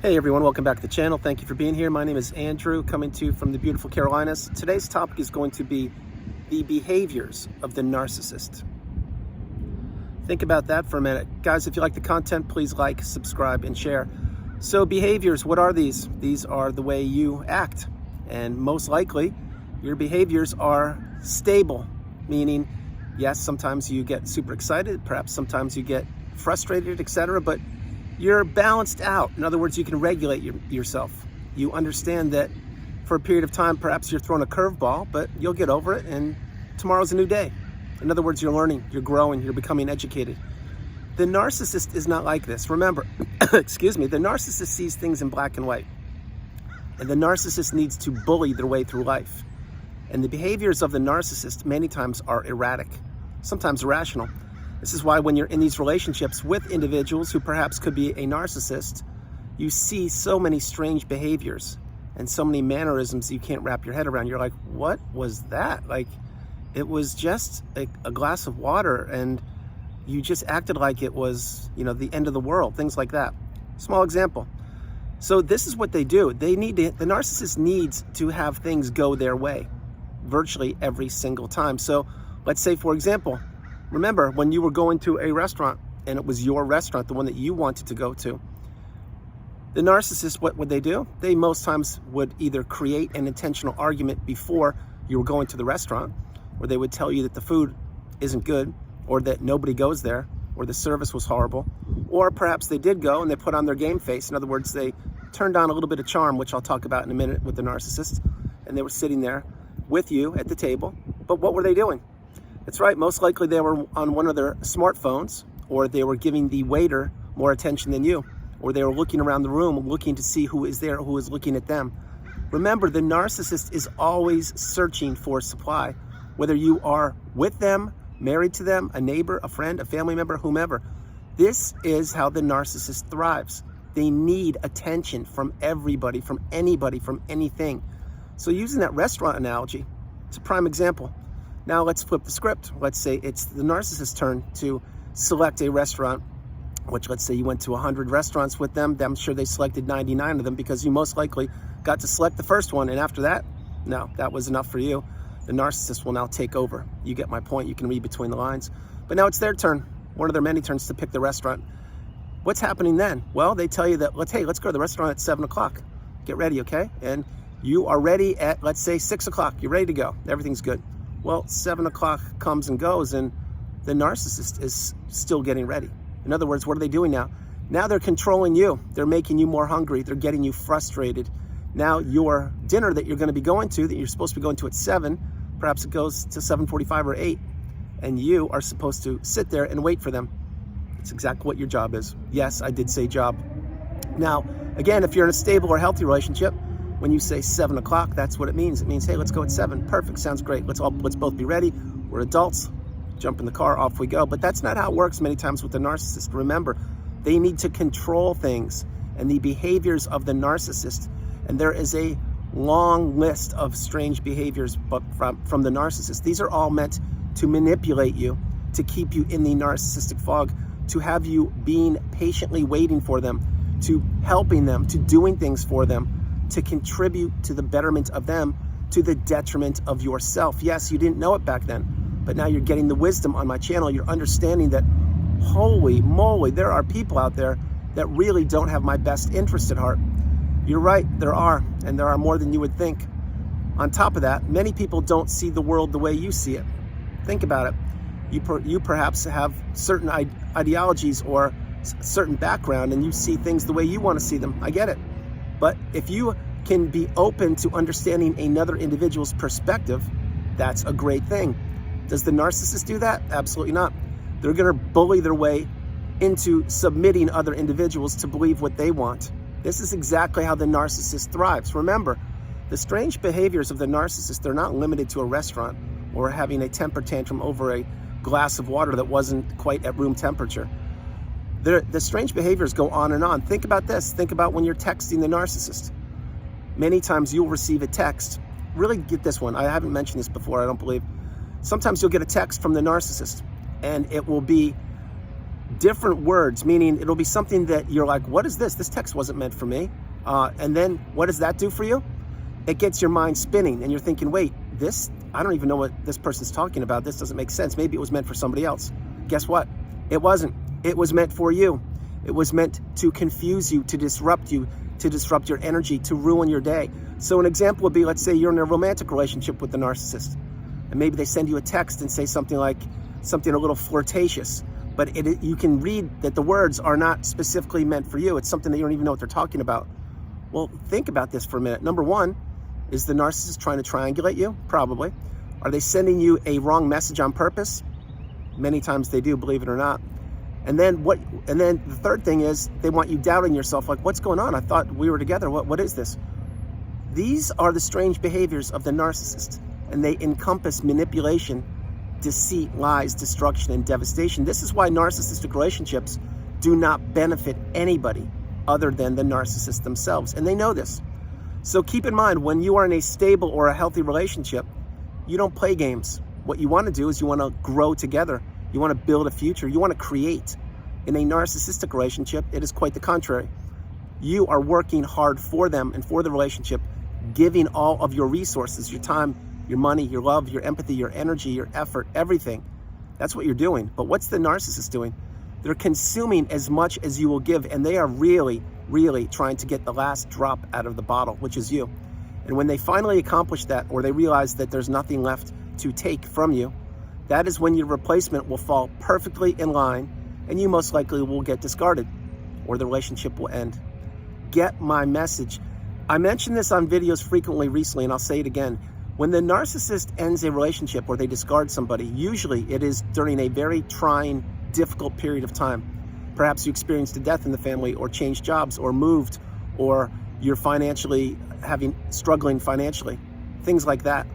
Hey everyone, welcome back to the channel. Thank you for being here. My name is Andrew, coming to you from the beautiful Carolinas. Today's topic is going to be the behaviors of the narcissist. Think about that for a minute. Guys, if you like the content, please like, subscribe, and share. So behaviors, what are these? These are the way you act. And most likely, your behaviors are stable, meaning, yes, sometimes you get super excited, perhaps sometimes you get frustrated, etc., but you're balanced out. In other words, you can regulate yourself. You understand that for a period of time, perhaps you're throwing a curveball, but you'll get over it, and tomorrow's a new day. In other words, you're learning, you're growing, you're becoming educated. The narcissist is not like this. Remember, excuse me, the narcissist sees things in black and white. And the narcissist needs to bully their way through life. And the behaviors of the narcissist many times are erratic, sometimes irrational. This is why when you're in these relationships with individuals who perhaps could be a narcissist, you see so many strange behaviors and so many mannerisms you can't wrap your head around. You're like, what was that? Like, it was just a glass of water and you just acted like it was, the end of the world, things like that. Small example. So this is what they do. The narcissist needs to have things go their way virtually every single time. So let's say, for example, remember when you were going to a restaurant and it was your restaurant, the one that you wanted to go to, the narcissist, what would they do? They most times would either create an intentional argument before you were going to the restaurant, or they would tell you that the food isn't good, or that nobody goes there, or the service was horrible, or perhaps they did go and they put on their game face. In other words, they turned on a little bit of charm, which I'll talk about in a minute with the narcissist, and they were sitting there with you at the table. But what were they doing? That's right, most likely they were on one of their smartphones, or they were giving the waiter more attention than you, or they were looking around the room looking to see who is there, who is looking at them. Remember, the narcissist is always searching for supply, whether you are with them, married to them, a neighbor, a friend, a family member, whomever. This is how the narcissist thrives. They need attention from everybody, from anybody, from anything. So using that restaurant analogy, it's a prime example. Now let's flip the script. Let's say it's the narcissist's turn to select a restaurant, which let's say you went to 100 restaurants with them. I'm sure they selected 99 of them because you most likely got to select the first one. And after that, no, that was enough for you. The narcissist will now take over. You get my point. You can read between the lines. But now it's their turn, one of their many turns to pick the restaurant. What's happening then? Well, they tell you that, hey, let's go to the restaurant at 7 o'clock. Get ready, okay? And you are ready at, let's say, 6 o'clock. You're ready to go. Everything's good. Well, 7 o'clock comes and goes, and the narcissist is still getting ready. In other words, what are they doing now? Now they're controlling you. They're making you more hungry. They're getting you frustrated. Now your dinner that you're going to be going to, that you're supposed to be going to at 7, perhaps it goes to 7:45 or 8, and you are supposed to sit there and wait for them. It's exactly what your job is. Yes, I did say job. Now, again, if you're in a stable or healthy relationship, when you say 7 o'clock, that's what it means. It means, hey, let's go at 7. Perfect, sounds great. Let's both be ready. We're adults. Jump in the car, off we go. But that's not how it works many times with the narcissist. Remember, they need to control things and the behaviors of the narcissist. And there is a long list of strange behaviors from the narcissist. These are all meant to manipulate you, to keep you in the narcissistic fog, to have you being patiently waiting for them, to helping them, to doing things for them, to contribute to the betterment of them, to the detriment of yourself. Yes, you didn't know it back then, but now you're getting the wisdom on my channel. You're understanding that, holy moly, there are people out there that really don't have my best interest at heart. You're right, there are, and there are more than you would think. On top of that, many people don't see the world the way you see it. Think about it. You perhaps have certain ideologies or certain background, and you see things the way you want to see them. I get it. But if you can be open to understanding another individual's perspective, that's a great thing. Does the narcissist do that? Absolutely not. They're going to bully their way into submitting other individuals to believe what they want. This is exactly how the narcissist thrives. Remember, the strange behaviors of the narcissist, they're not limited to a restaurant or having a temper tantrum over a glass of water that wasn't quite at room temperature. The strange behaviors go on and on. Think about this. Think about when you're texting the narcissist. Many times you'll receive a text. Really get this one. I haven't mentioned this before, I don't believe. Sometimes you'll get a text from the narcissist, and it will be different words, meaning it'll be something that you're like, what is this? This text wasn't meant for me. And then what does that do for you? It gets your mind spinning and you're thinking, wait, I don't even know what this person's talking about. This doesn't make sense. Maybe it was meant for somebody else. Guess what? It wasn't. It was meant for you. It was meant to confuse you, to disrupt your energy, to ruin your day. So an example would be, let's say you're in a romantic relationship with the narcissist, and maybe they send you a text and say something a little flirtatious, but you can read that the words are not specifically meant for you. It's something that you don't even know what they're talking about. Well, think about this for a minute. Number one, is the narcissist trying to triangulate you? Probably. Are they sending you a wrong message on purpose? Many times they do, believe it or not. And then the third thing is they want you doubting yourself, like, what's going on? I thought we were together. What is this? These are the strange behaviors of the narcissist, and they encompass manipulation, deceit, lies, destruction, and devastation. This is why narcissistic relationships do not benefit anybody other than the narcissist themselves, and they know this. So keep in mind, when you are in a stable or a healthy relationship, you don't play games. What you want to do is you want to grow together. You want to build a future. You want to create. In a narcissistic relationship, it is quite the contrary. You are working hard for them and for the relationship, giving all of your resources, your time, your money, your love, your empathy, your energy, your effort, everything. That's what you're doing. But what's the narcissist doing? They're consuming as much as you will give, and they are really, really trying to get the last drop out of the bottle, which is you. And when they finally accomplish that, or they realize that there's nothing left to take from you, that is when your replacement will fall perfectly in line, and you most likely will get discarded, or the relationship will end. Get my message. I mention this on videos frequently recently, and I'll say it again. When the narcissist ends a relationship or they discard somebody, usually it is during a very trying, difficult period of time. Perhaps you experienced a death in the family, or changed jobs, or moved, or you're struggling financially, things like that.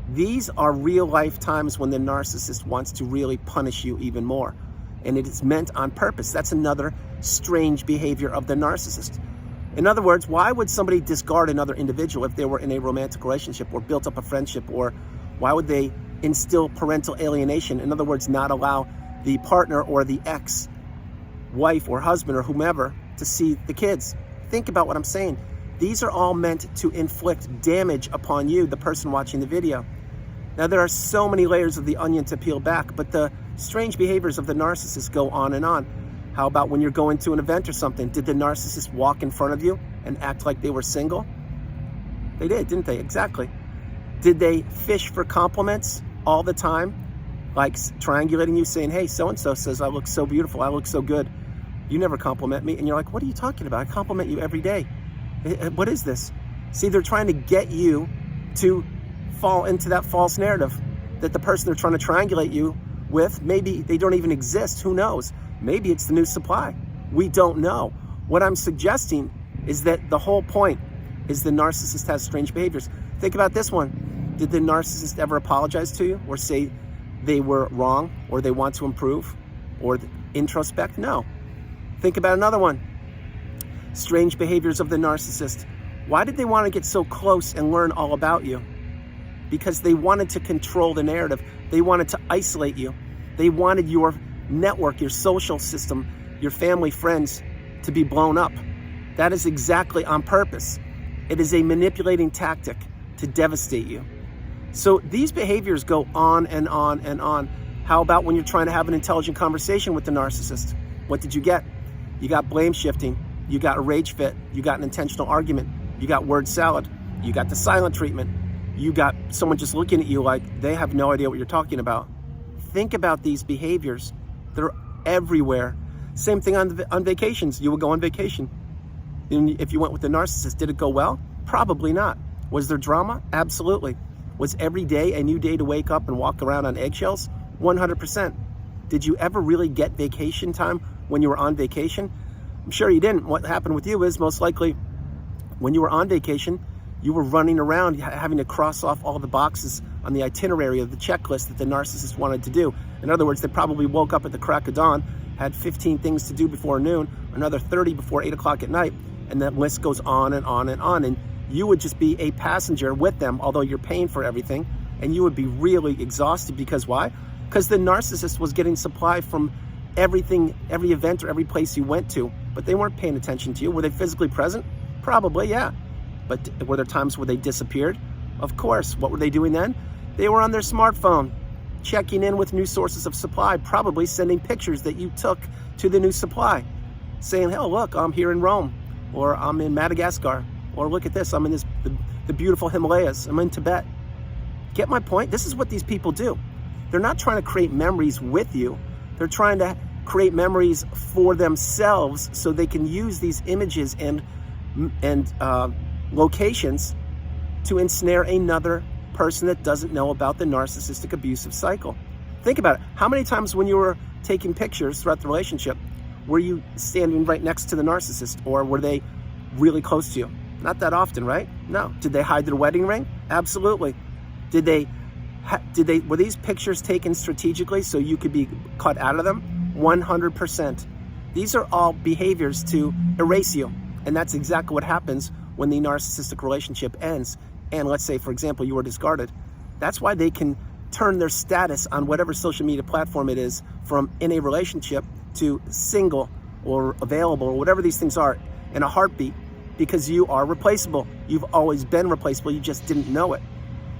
These are real life times when the narcissist wants to really punish you even more. And it is meant on purpose. That's another strange behavior of the narcissist. In other words, why would somebody discard another individual if they were in a romantic relationship or built up a friendship? Or why would they instill parental alienation? In other words, not allow the partner or the ex-wife or husband or whomever to see the kids. Think about what I'm saying. These are all meant to inflict damage upon you, the person watching the video. Now, there are so many layers of the onion to peel back, but the strange behaviors of the narcissist go on and on. How about when you're going to an event or something? Did the narcissist walk in front of you and act like they were single? They did, didn't they? Exactly. Did they fish for compliments all the time? Like triangulating you, saying, hey, so-and-so says I look so beautiful, I look so good. You never compliment me. And you're like, what are you talking about? I compliment you every day. What is this? See, they're trying to get you to fall into that false narrative that the person they're trying to triangulate you with, maybe they don't even exist. Who knows? Maybe it's the new supply. We don't know. What I'm suggesting is that the whole point is the narcissist has strange behaviors. Think about this one. Did the narcissist ever apologize to you or say they were wrong, or they want to improve, or introspect? No. Think about another one. Strange behaviors of the narcissist. Why did they want to get so close and learn all about you? Because they wanted to control the narrative. They wanted to isolate you. They wanted your network, your social system, your family, friends to be blown up. That is exactly on purpose. It is a manipulating tactic to devastate you. So these behaviors go on and on and on. How about when you're trying to have an intelligent conversation with the narcissist? What did you get? You got blame shifting. You got a rage fit. You got an intentional argument. You got word salad. You got the silent treatment. You got someone just looking at you like they have no idea what you're talking about. Think about these behaviors. They're everywhere. Same thing on vacations. You would go on vacation. And if you went with the narcissist, did it go well? Probably not. Was there drama? Absolutely. Was every day a new day to wake up and walk around on eggshells? 100%. Did you ever really get vacation time when you were on vacation? I'm sure you didn't. What happened with you is most likely when you were on vacation, you were running around having to cross off all the boxes on the itinerary of the checklist that the narcissist wanted to do. In other words, they probably woke up at the crack of dawn, had 15 things to do before noon, another 30 before 8 o'clock at night, and that list goes on and on and on. And you would just be a passenger with them, although you're paying for everything, and you would be really exhausted. Because why? Because the narcissist was getting supply from everything, every event or every place you went to, but they weren't paying attention to you. Were they physically present? Probably, yeah. But were there times where they disappeared? Of course. What were they doing then? They were on their smartphone, checking in with new sources of supply, probably sending pictures that you took to the new supply, saying, hey, look, I'm here in Rome, or I'm in Madagascar, or look at this, I'm in the beautiful Himalayas, I'm in Tibet. Get my point? This is what these people do. They're not trying to create memories with you. They're trying to create memories for themselves so they can use these images and locations to ensnare another person that doesn't know about the narcissistic abusive cycle. Think about it. How many times when you were taking pictures throughout the relationship were you standing right next to the narcissist, or were they really close to you? Not that often, right? No. Did they hide their wedding ring? Absolutely. Were these pictures taken strategically so you could be cut out of them? 100%. These are all behaviors to erase you. And that's exactly what happens when the narcissistic relationship ends. And let's say, for example, you were discarded. That's why they can turn their status on whatever social media platform it is from in a relationship to single or available or whatever these things are in a heartbeat, because you are replaceable. You've always been replaceable. You just didn't know it.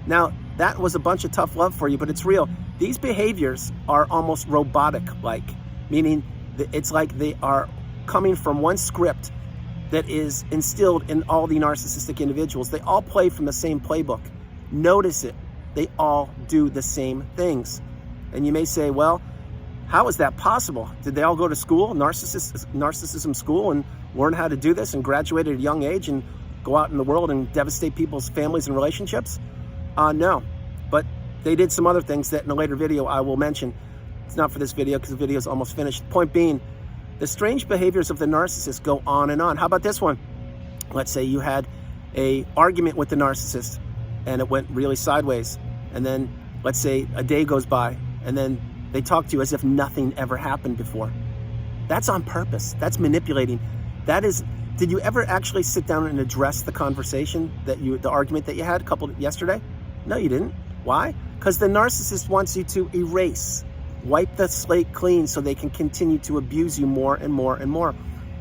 Now, that was a bunch of tough love for you, but it's real. These behaviors are almost robotic-like, meaning that it's like they are coming from one script that is instilled in all the narcissistic individuals. They all play from the same playbook. Notice it. They all do the same things. And you may say, well, how is that possible? Did they all go to school, narcissism school, and learn how to do this and graduate at a young age and go out in the world and devastate people's families and relationships? No, but they did some other things that in a later video I will mention. It's not for this video because the video is almost finished. Point being, the strange behaviors of the narcissist go on and on. How about this one? Let's say you had an argument with the narcissist and it went really sideways. And then let's say a day goes by and then they talk to you as if nothing ever happened before. That's on purpose. That's manipulating. That is, did you ever actually sit down and address the conversation the argument that you had yesterday? No, you didn't. Why? Because the narcissist wants you to erase, wipe the slate clean so they can continue to abuse you more and more and more.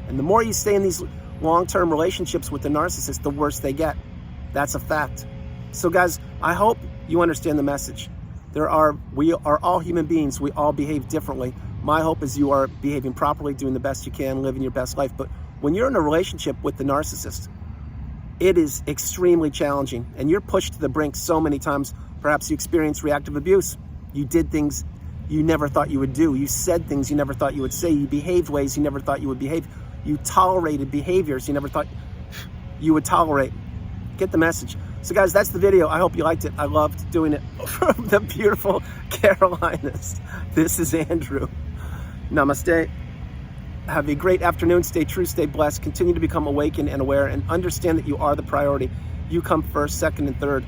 And the more you stay in these long-term relationships with the narcissist, the worse they get. That's a fact. So guys, I hope you understand the message. We are all human beings. We all behave differently. My hope is you are behaving properly, doing the best you can, living your best life. But when you're in a relationship with the narcissist, it is extremely challenging, and you're pushed to the brink so many times. Perhaps you experienced reactive abuse. You did things you never thought you would do. You said things you never thought you would say. You behaved ways you never thought you would behave. You tolerated behaviors you never thought you would tolerate. Get the message. So guys, that's the video. I hope you liked it. I loved doing it from the beautiful Carolinas. This is Andrew. Namaste. Have a great afternoon. Stay true, stay blessed. Continue to become awakened and aware, and understand that you are the priority. You come first, second, and third.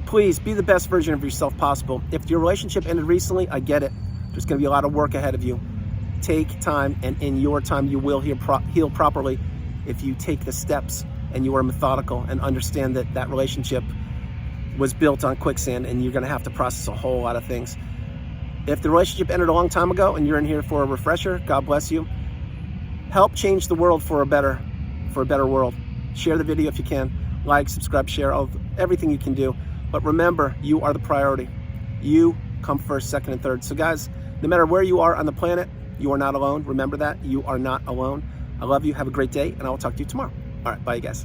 Please be the best version of yourself possible. If your relationship ended recently, I get it. There's going to be a lot of work ahead of you. Take time, and in your time, you will heal properly if you take the steps and you are methodical and understand that that relationship was built on quicksand, and you're going to have to process a whole lot of things. If the relationship ended a long time ago and you're in here for a refresher, God bless you. Help change the world for a better world. Share the video if you can. Like, subscribe, share, everything you can do. But remember, you are the priority. You come first, second, and third. So guys, no matter where you are on the planet, you are not alone. Remember that. You are not alone. I love you. Have a great day, and I will talk to you tomorrow. All right, bye, you guys.